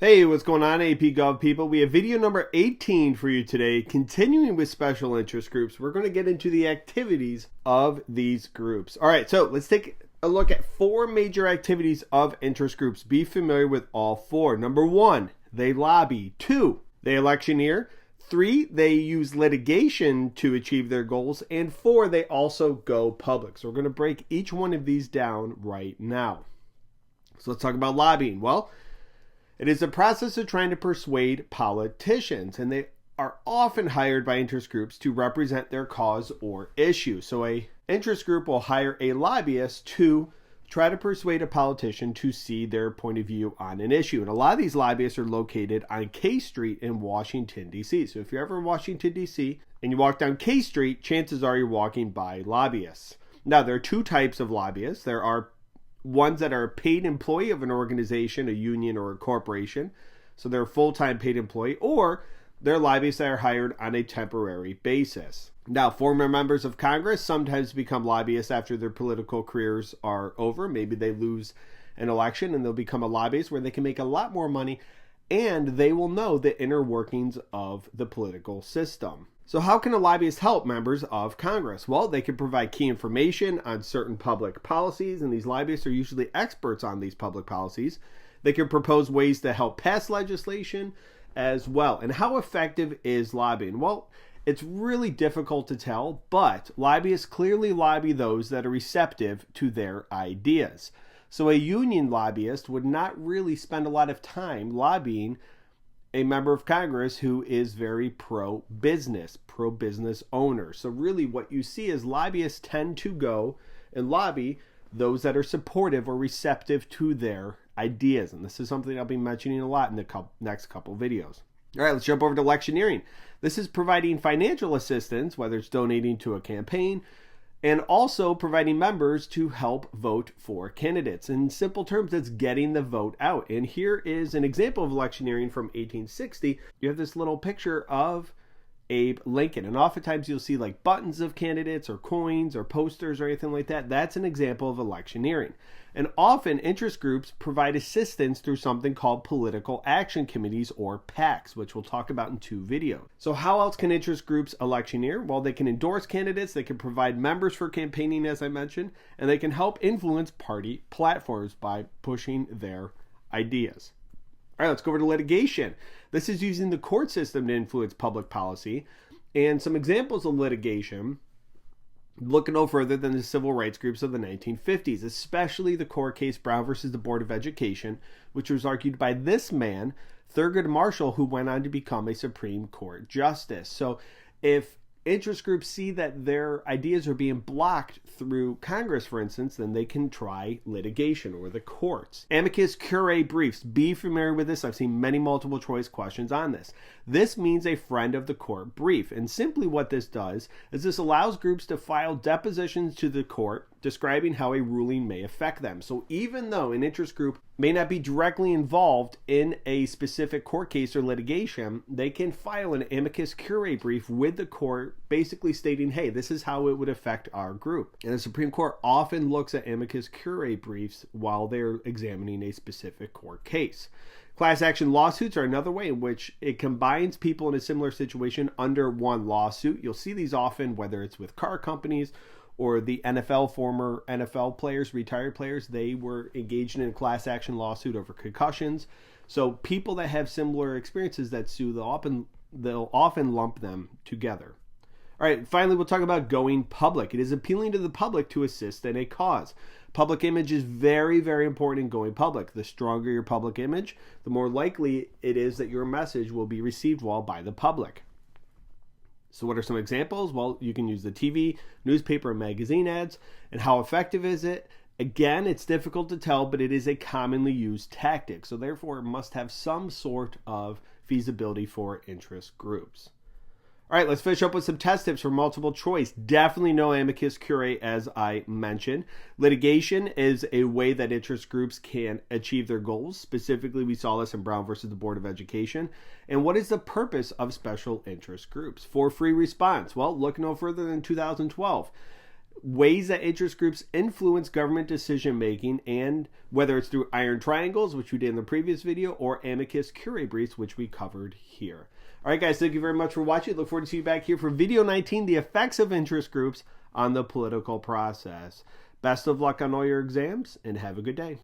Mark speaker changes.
Speaker 1: Hey, what's going on, AP Gov people? We have video number 18 for you today. Continuing with special interest groups, we're going to get into the activities of these groups. All right, so let's take a look at four major activities of interest groups. Be familiar with all four. Number one, they lobby. Two, they electioneer. Three, they use litigation to achieve their goals. And four, they also go public. So we're going to break each one of these down right now. So let's talk about lobbying. Well, it is a process of trying to persuade politicians, and they are often hired by interest groups to represent their cause or issue. So a interest group will hire a lobbyist to try to persuade a politician to see their point of view on an issue. And a lot of these lobbyists are located on K Street in Washington, D.C. So if you're ever in Washington, D.C. and you walk down K Street, chances are you're walking by lobbyists. Now, there are two types of lobbyists. There are ones that are a paid employee of an organization, a union, or a corporation. So they're a full-time paid employee, or they're lobbyists that are hired on a temporary basis. Now, former members of Congress sometimes become lobbyists after their political careers are over. Maybe they lose an election and they'll become a lobbyist where they can make a lot more money and they will know the inner workings of the political system. So how can a lobbyist help members of Congress? Well, they can provide key information on certain public policies, and these lobbyists are usually experts on these public policies. They can propose ways to help pass legislation as well. And how effective is lobbying? Well, it's really difficult to tell, but lobbyists clearly lobby those that are receptive to their ideas. So a union lobbyist would not really spend a lot of time lobbying a member of Congress who is very pro-business owner. So really what you see is lobbyists tend to go and lobby those that are supportive or receptive to their ideas. And this is something I'll be mentioning a lot in the next couple videos. All right, let's jump over to electioneering. This is providing financial assistance, whether it's donating to a campaign, and also providing members to help vote for candidates. In simple terms, it's getting the vote out. And here is an example of electioneering from 1860. You have this little picture of Abe Lincoln. And oftentimes you'll see like buttons of candidates or coins or posters or anything like that. That's an example of electioneering. And often interest groups provide assistance through something called political action committees or PACs, which we'll talk about in two videos. So how else can interest groups electioneer? Well, they can endorse candidates, they can provide members for campaigning, as I mentioned, and they can help influence party platforms by pushing their ideas. All right, let's go over to litigation. This is using the court system to influence public policy. And some examples of litigation look no further than the civil rights groups of the 1950s, especially the court case Brown versus the Board of Education, which was argued by this man, Thurgood Marshall, who went on to become a Supreme Court justice. So if interest groups see that their ideas are being blocked through Congress, for instance, then they can try litigation or the courts. Amicus curiae briefs. Be familiar with this. I've seen many multiple choice questions on this. This means a friend of the court brief. And simply what this does is this allows groups to file depositions to the court describing how a ruling may affect them. So even though an interest group may not be directly involved in a specific court case or litigation, they can file an amicus curiae brief with the court basically stating, hey, this is how it would affect our group. And the Supreme Court often looks at amicus curiae briefs while they're examining a specific court case. Class action lawsuits are another way in which it combines people in a similar situation under one lawsuit. You'll see these often, whether it's with car companies or the NFL, former NFL players, retired players, they were engaged in a class action lawsuit over concussions. So people that have similar experiences that sue, they'll often lump them together. All right, finally, we'll talk about going public. It is appealing to the public to assist in a cause. Public image is very, very important in going public. The stronger your public image, the more likely it is that your message will be received well by the public. So what are some examples? Well, you can use the TV, newspaper, and magazine ads. And how effective is it? Again, it's difficult to tell, but it is a commonly used tactic. So therefore, it must have some sort of feasibility for interest groups. All right, let's finish up with some test tips for multiple choice. Definitely no amicus curiae, as I mentioned. Litigation is a way that interest groups can achieve their goals. Specifically, we saw this in Brown versus the Board of Education. And what is the purpose of special interest groups? For free response. Well, look no further than 2012. ways that interest groups influence government decision making, and whether it's through iron triangles, which we did in the previous video, or amicus curiae briefs, which we covered here. All right, guys, thank you very much for watching. Look forward to seeing you back here for video 19, the effects of interest groups on the political process. Best of luck on all your exams, and have a good day.